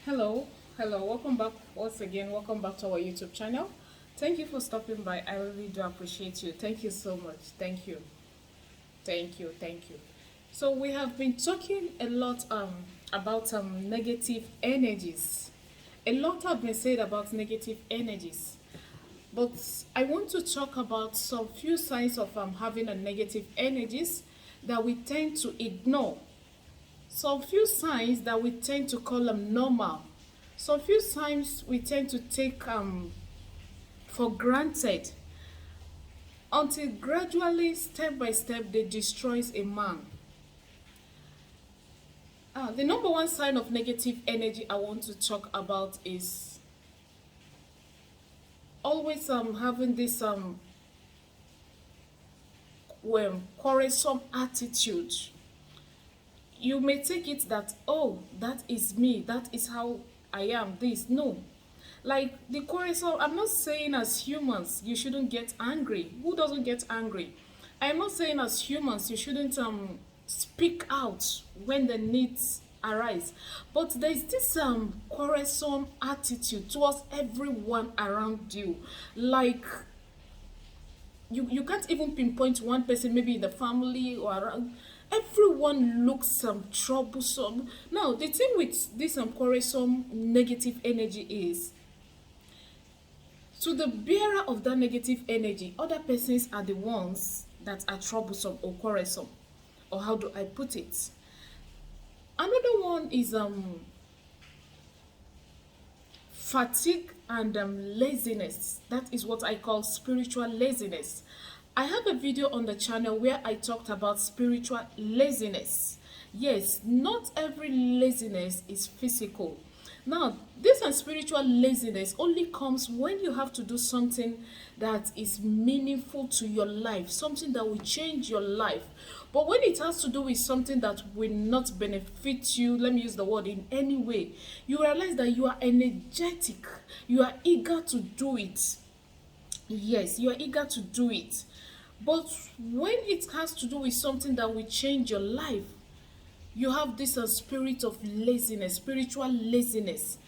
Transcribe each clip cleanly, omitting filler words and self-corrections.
Hello, hello, welcome back once again. Welcome back to our YouTube channel. Thank you for stopping by. I really do appreciate you. Thank you so much. Thank you. So we have been talking a lot about negative energies. A lot have been said about negative energies, but I want to talk about some few signs of having a negative energies that we tend to ignore. Some few signs that we tend to call them normal. Some few signs we tend to take for granted until gradually, step by step, they destroys a man. The number one sign of negative energy I want to talk about is always having this quarrelsome attitude. You may take it that, oh, that is me, that is how I am, this. No. Like the quarrelsome, I'm not saying as humans you shouldn't get angry. Who doesn't get angry? I'm not saying as humans you shouldn't speak out when the needs arise. But there's this quarrelsome attitude towards everyone around you. Like you can't even pinpoint one person, maybe in the family or around. Everyone looks troublesome. Now the thing with this quarrelsome negative energy is, to the bearer of that negative energy, other persons are the ones that are troublesome or quarrelsome. Or how do I put it? Another one is fatigue and laziness. That is what I call spiritual laziness. I have a video on the channel where I talked about spiritual laziness. Yes, not every laziness is physical. Now, this and spiritual laziness only comes when you have to do something that is meaningful to your life, something that will change your life. But when it has to do with something that will not benefit you, let me use the word, in any way, you realize that you are energetic, you are eager to do it. Yes, you are eager to do it. But when it has to do with something that will change your life, you have this spirit of laziness, spiritual laziness.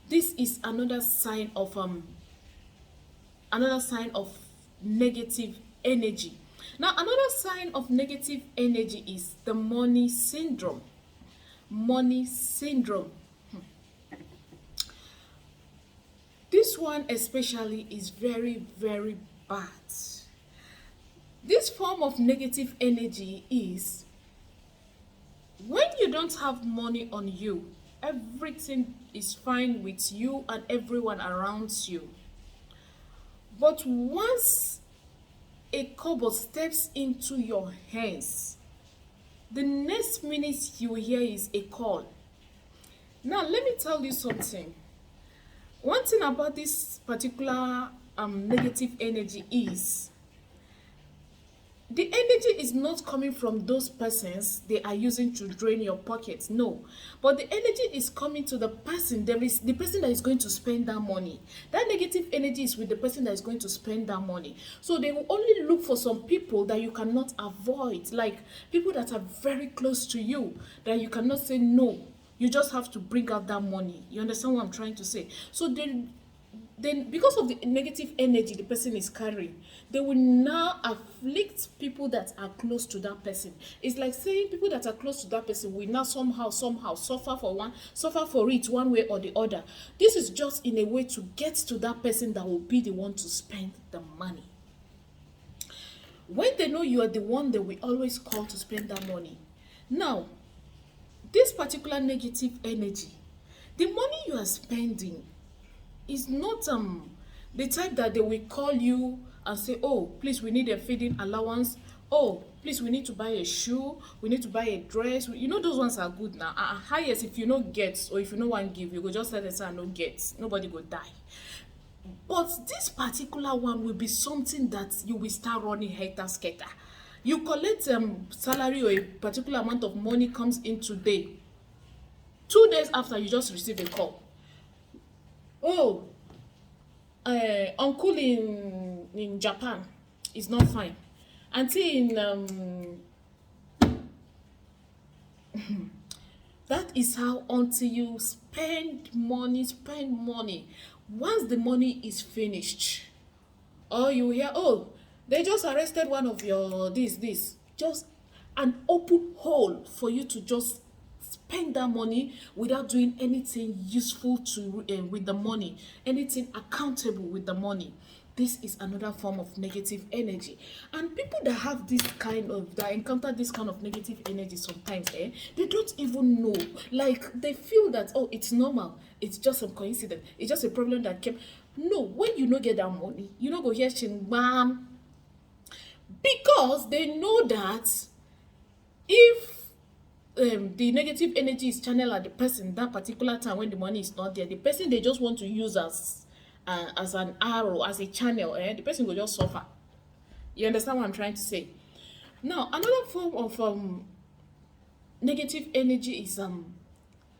This is another sign of negative energy. Now, another sign of negative energy is the money syndrome. Money syndrome. This one especially is very, very bad. This form of negative energy is when you don't have money on you, everything is fine with you and everyone around you. But once a kobo steps into your hands, the next minute you hear is a call. Now, let me tell you something. One thing about this particular negative energy is the energy is not coming from those persons they are using to drain your pockets. No. But the energy is coming to the person. There is the person that is going to spend that money. That negative energy is with the person that is going to spend that money. So they will only look for some people that you cannot avoid. Like people that are very close to you, that you cannot say no. You just have to bring out that money. You understand what I'm trying to say? So then because of the negative energy the person is carrying, they will now afflict people that are close to that person. It's like saying people that are close to that person will now somehow suffer for it one way or the other. This is just in a way to get to that person that will be the one to spend the money. When they know you are the one, they will always call to spend that money. Now, this particular negative energy, the money you are spending is not the type that they will call you and say, oh, please, we need a feeding allowance. Oh, please, we need to buy a shoe. We need to buy a dress. You know, those ones are good now. Highest, if you no get or if you no one give, you go just let them say no get. Nobody go die. But this particular one will be something that you will start running helter-skelter. You collect salary or a particular amount of money comes in today. 2 days after, you just receive a call. Oh, uncle in Japan is not fine. Auntie in That is how, until you spend money. Once the money is finished, or you hear, oh, they just arrested one of your this, just an open hole for you to just spend that money without doing anything useful to with the money, anything accountable with the money. This is another form of negative energy. And people that have this kind of, that encounter this kind of negative energy sometimes, they don't even know. Like, they feel that, oh, it's normal, it's just some coincidence, it's just a problem that came. No, when you no get that money, you no go hear shing bam, because they know that if the negative energy is channeled at the person that particular time when the money is not there, the person they just want to use as an arrow, as a channel, the person will just suffer. You understand what I'm trying to say? Now, another form of negative energy is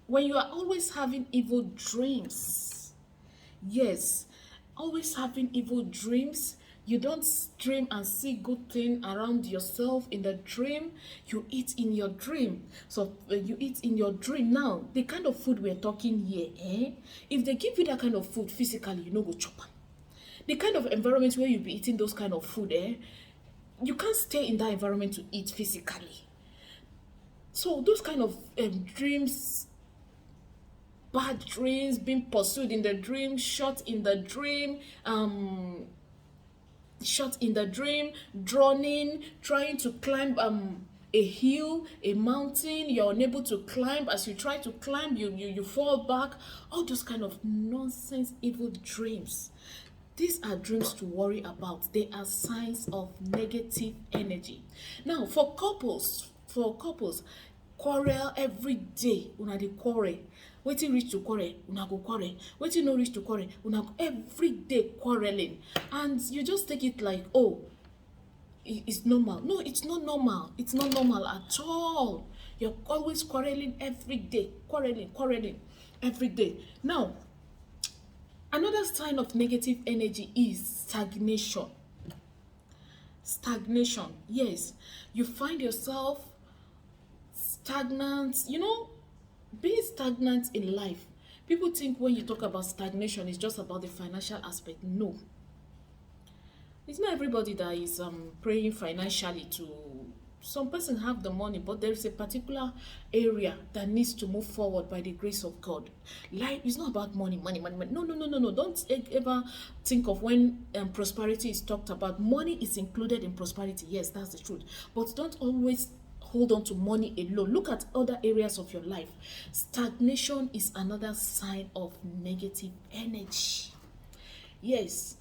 when you are always having evil dreams. Yes, always having evil dreams. You don't dream and see good thing around yourself in the dream. You eat in your dream. So you eat in your dream. Now, the kind of food we're talking here, if they give you that kind of food physically, you know go chop am. The kind of environment where you'll be eating those kind of food, you can't stay in that environment to eat physically. So those kind of dreams, bad dreams, being pursued in the dream, shot in the dream, drowning, trying to climb a hill, a mountain, you're unable to climb. As you try to climb, you fall back. All those kind of nonsense, evil dreams. These are dreams to worry about. They are signs of negative energy. Now, for couples, quarrel every day. Una dey quarrel. Wetin reach to quarrel, una go quarrel. Wetin no reach to quarrel, una go every day quarreling. And you just take it like, oh, it's normal. No, it's not normal. It's not normal at all. You're always quarreling every day. Quarreling every day. Now, another sign of negative energy is stagnation. Stagnation, yes. You find yourself stagnant. You know, being stagnant in life. People think when you talk about stagnation, it's just about the financial aspect. No. It's not everybody that is praying financially to. Some person have the money, but there is a particular area that needs to move forward by the grace of God. Life is not about money. No. Don't ever think of when prosperity is talked about. Money is included in prosperity. Yes, that's the truth. But don't always hold on to money alone. Look at other areas of your life. Stagnation is another sign of negative energy. Yes.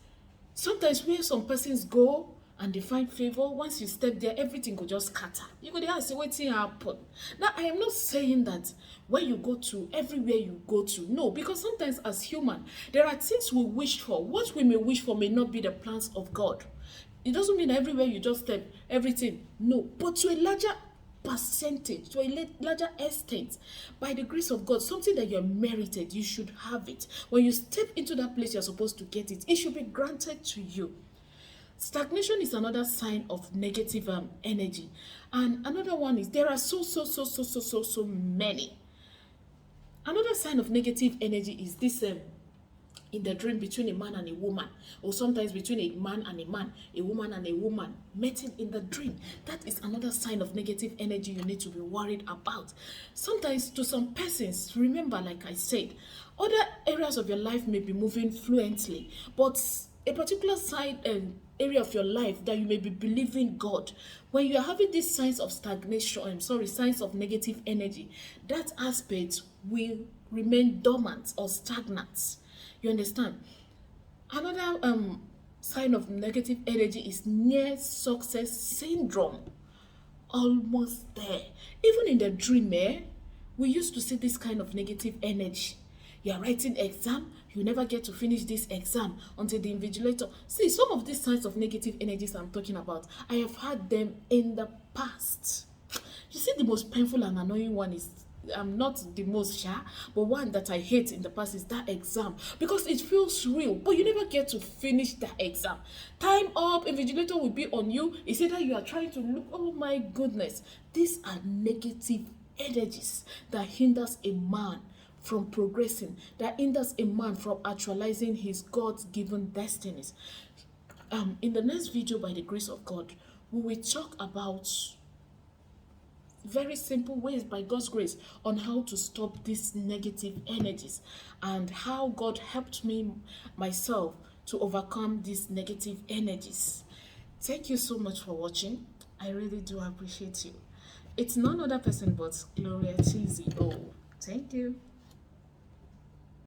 Sometimes where some persons go and they find favor, once you step there, everything will just scatter. You go there and say, wetin happen? Now, I am not saying that when you go to, everywhere you go to. No, because sometimes as human, there are things we wish for. What we may wish for may not be the plans of God. It doesn't mean everywhere you just step, everything. No, but to a larger percentage, to a larger extent, by the grace of God, something that you're merited, you should have it. When you step into that place, you're supposed to get it. It should be granted to you. Stagnation is another sign of negative energy. And another one is, there are so many. Another sign of negative energy is this in the dream between a man and a woman, or sometimes between a man, a woman and a woman, meeting in the dream. That is another sign of negative energy you need to be worried about. Sometimes to some persons, remember, like I said, other areas of your life may be moving fluently, but a particular side area of your life that you may be believing God, when you are having these signs of stagnation, signs of negative energy, that aspect will remain dormant or stagnant. You understand? Another sign of negative energy is near success syndrome. Almost there. Even in the dream, we used to see this kind of negative energy. You are writing exam, you never get to finish this exam until the invigilator. See, some of these signs of negative energies I'm talking about, I have had them in the past. You see, the most painful and annoying one is, not the most shy, but one that I hate in the past is that exam, because it feels real, but you never get to finish that exam. Time up, invigilator will be on you. It's either you are trying to look, oh my goodness. These are negative energies that hinders a man from progressing, that hinders a man from actualizing his God-given destinies. In the next video, by the grace of God, we will talk about very simple ways by God's grace on how to stop these negative energies and how God helped me myself to overcome these negative energies. Thank you so much for watching. I really do appreciate you. It's none other person but Gloria Chizzy. Oh, thank you.